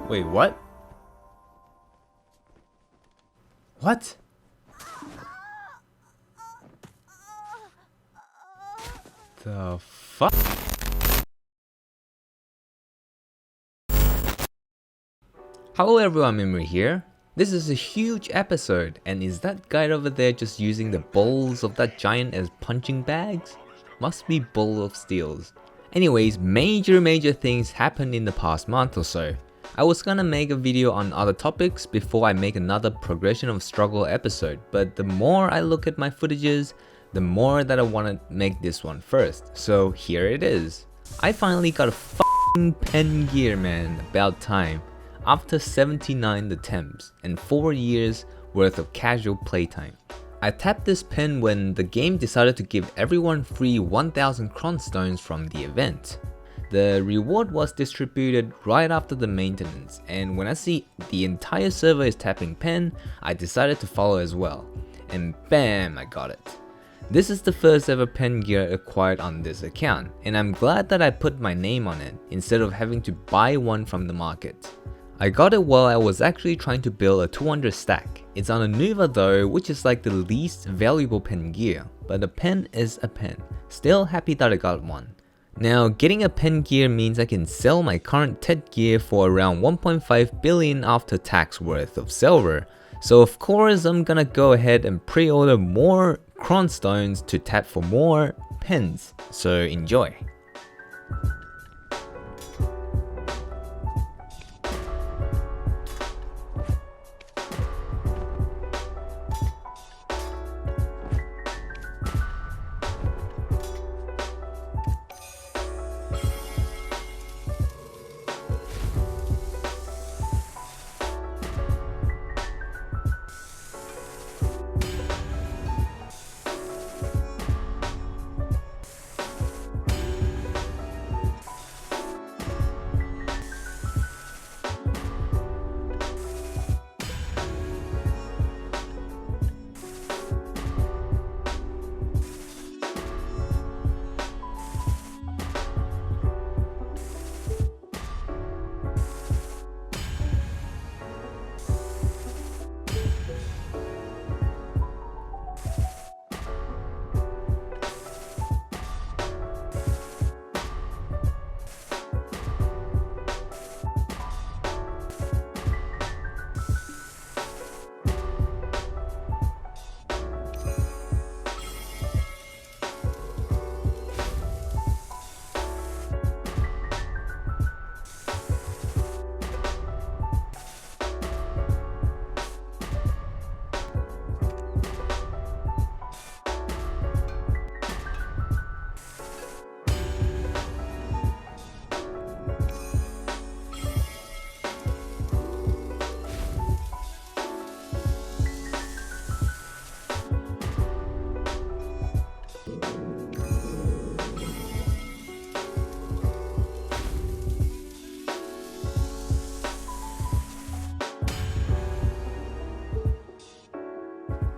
Wait, what? What? The fuck? Hello everyone, Memory here. This is a huge episode, and is that guy over there just using the balls of that giant as punching bags? Must be Bull of Steels. Anyways, major things happened in the past month or so. I was gonna make a video on other topics before I make another progression of struggle episode, but the more I look at my footages, the more that I wanna make this one first. So here it is. I finally got a f***ing pen gear, man, about time. After 79 attempts and 4 years worth of casual playtime. I tapped this pen when the game decided to give everyone free 1000 cron stones from the event. The reward was distributed right after the maintenance, and when I see the entire server is tapping pen, I decided to follow as well. And bam, I got it. This is the first ever pen gear acquired on this account, and I'm glad that I put my name on it instead of having to buy one from the market. I got it while I was actually trying to build a 200 stack. It's on a Nuva though, which is like the least valuable pen gear, but a pen is a pen. Still happy that I got one. Now, getting a pen gear means I can sell my current TED gear for around 1.5 billion after tax worth of silver. So of course I'm gonna go ahead and pre-order more cron stones to tap for more pens. So enjoy.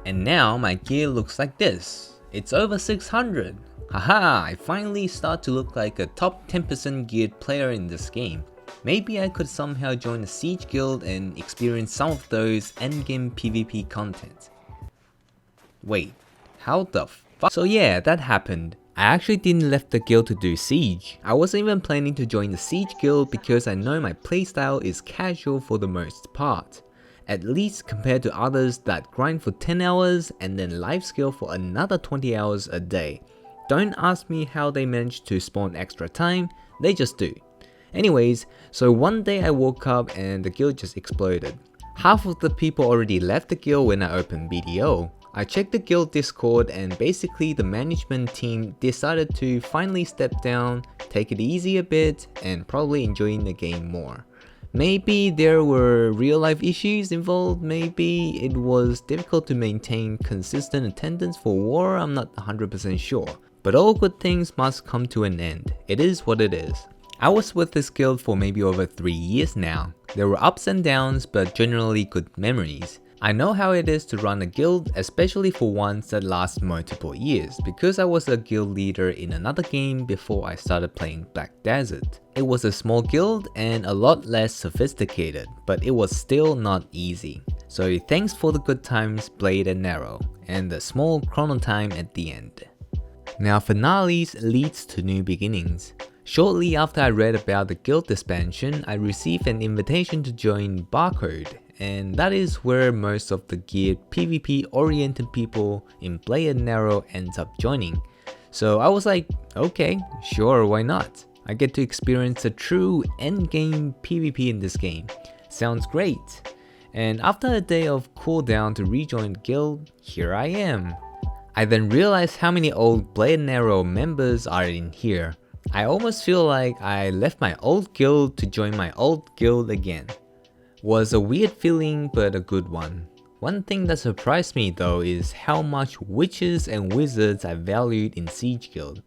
And now my gear looks like this. It's over 600. Haha, I finally start to look like a top 10% geared player in this game. Maybe I could somehow join the Siege Guild and experience some of those endgame PvP content. Wait, how the fuck? So yeah, that happened. I actually didn't left the guild to do Siege. I wasn't even planning to join the Siege Guild because I know my playstyle is casual for the most part. At least compared to others that grind for 10 hours and then live skill for another 20 hours a day. Don't ask me how they manage to spawn extra time, they just do. Anyways, so one day I woke up and the guild just exploded. Half of the people already left the guild when I opened BDO. I checked the guild Discord and basically the management team decided to finally step down, take it easy a bit, and probably enjoying the game more. Maybe there were real life issues involved, maybe it was difficult to maintain consistent attendance for war, I'm not 100% sure. But all good things must come to an end, it is what it is. I was with this guild for maybe over 3 years now. There were ups and downs, but generally good memories. I know how it is to run a guild, especially for ones that last multiple years, because I was a guild leader in another game before I started playing Black Desert. It was a small guild and a lot less sophisticated, but it was still not easy. So thanks for the good times, Blade and Narrow, and the small chrono time at the end. Now finales leads to new beginnings. Shortly after I read about the guild expansion, I received an invitation to join Barcode, and that is where most of the geared PvP oriented people in Blade and Narrow ends up joining. So I was like, okay, sure, why not? I get to experience a true endgame PvP in this game. Sounds great. And after a day of cooldown to rejoin the guild, here I am. I then realized how many old Blade and Arrow members are in here. I almost feel like I left my old guild to join my old guild again. Was a weird feeling, but a good one. One thing that surprised me though is how much witches and wizards I valued in Siege Guild.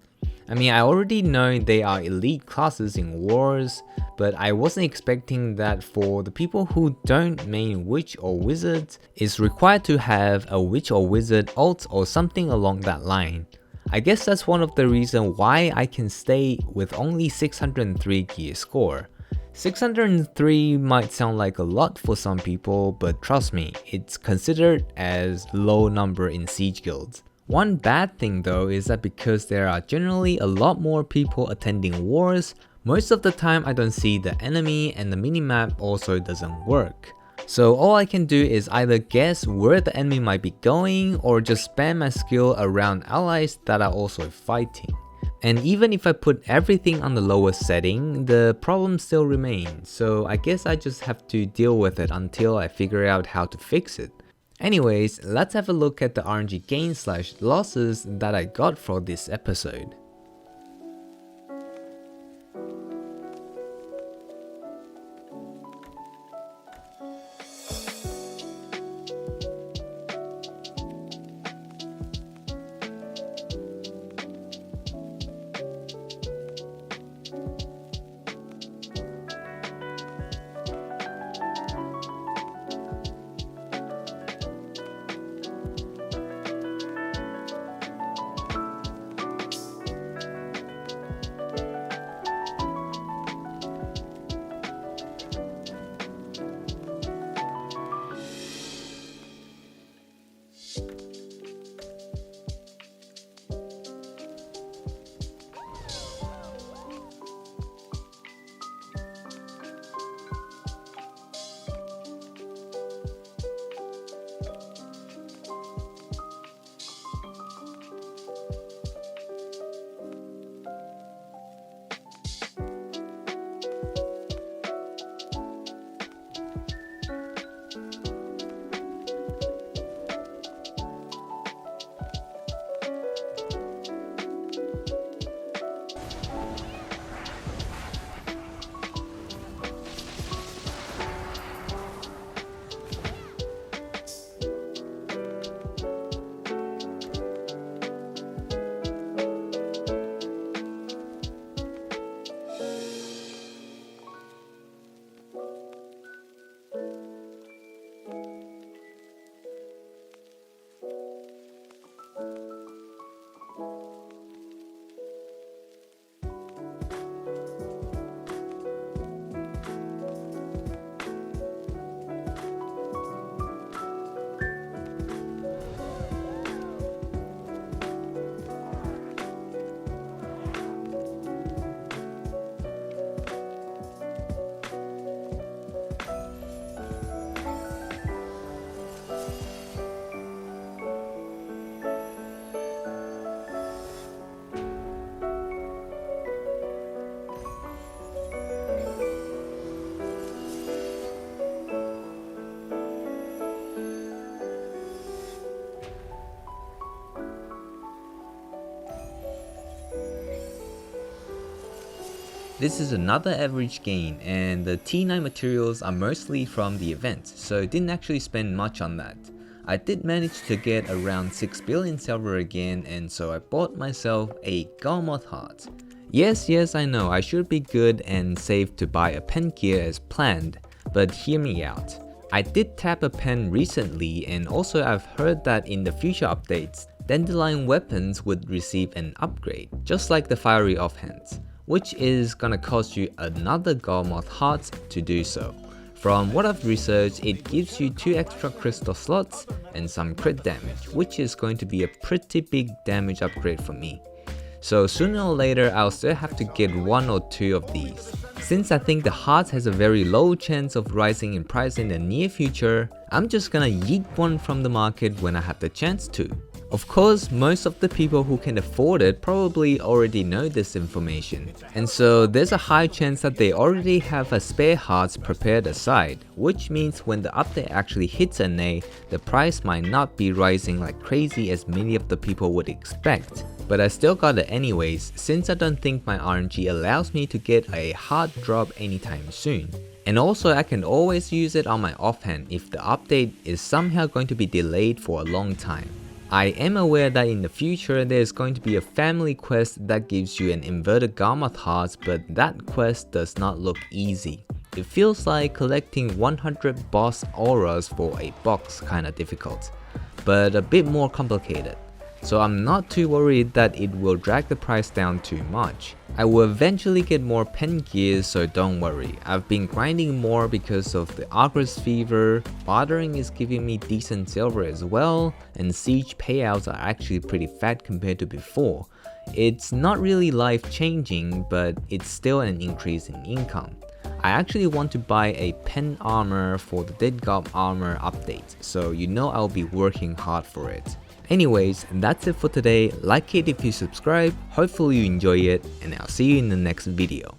I mean, I already know they are elite classes in wars, but I wasn't expecting that for the people who don't main witch or wizards, it's required to have a witch or wizard ult or something along that line. I guess that's one of the reasons why I can stay with only 603 gear score. 603 might sound like a lot for some people, but trust me, it's considered as low number in Siege guilds. One bad thing though is that because there are generally a lot more people attending wars, most of the time I don't see the enemy and the minimap also doesn't work. So all I can do is either guess where the enemy might be going or just spam my skill around allies that are also fighting. And even if I put everything on the lowest setting, the problem still remains, so I guess I just have to deal with it until I figure out how to fix it. Anyways, let's have a look at the RNG gains/losses that I got for this episode. This is another average gain, and the T9 materials are mostly from the event, so didn't actually spend much on that. I did manage to get around 6 billion silver again, and so I bought myself a Garmoth heart. Yes, I know, I should be good and save to buy a pen gear as planned, but hear me out. I did tap a pen recently, and also I've heard that in the future updates, dandelion weapons would receive an upgrade, just like the fiery offhands, which is gonna cost you another Garmoth hearts to do so. From what I've researched, it gives you 2 extra crystal slots and some crit damage, which is going to be a pretty big damage upgrade for me. So sooner or later, I'll still have to get 1 or 2 of these. Since I think the heart has a very low chance of rising in price in the near future, I'm just gonna yeet one from the market when I have the chance to. Of course, most of the people who can afford it probably already know this information, and so there's a high chance that they already have a spare hearts prepared aside, which means when the update actually hits NA, the price might not be rising like crazy as many of the people would expect. But I still got it anyways, since I don't think my RNG allows me to get a hard drop anytime soon. And also I can always use it on my offhand if the update is somehow going to be delayed for a long time. I am aware that in the future there's going to be a family quest that gives you an inverted Garmoth hearts, but that quest does not look easy. It feels like collecting 100 boss auras for a box kinda difficult, but a bit more complicated. So I'm not too worried that it will drag the price down too much. I will eventually get more pen gears, so don't worry. I've been grinding more because of the Agris fever, bartering is giving me decent silver as well, and siege payouts are actually pretty fat compared to before. It's not really life changing, but it's still an increase in income. I actually want to buy a pen armor for the Dead God armor update, so you know I'll be working hard for it. Anyways, that's it for today. Like it if you subscribe, hopefully you enjoy it, and I'll see you in the next video.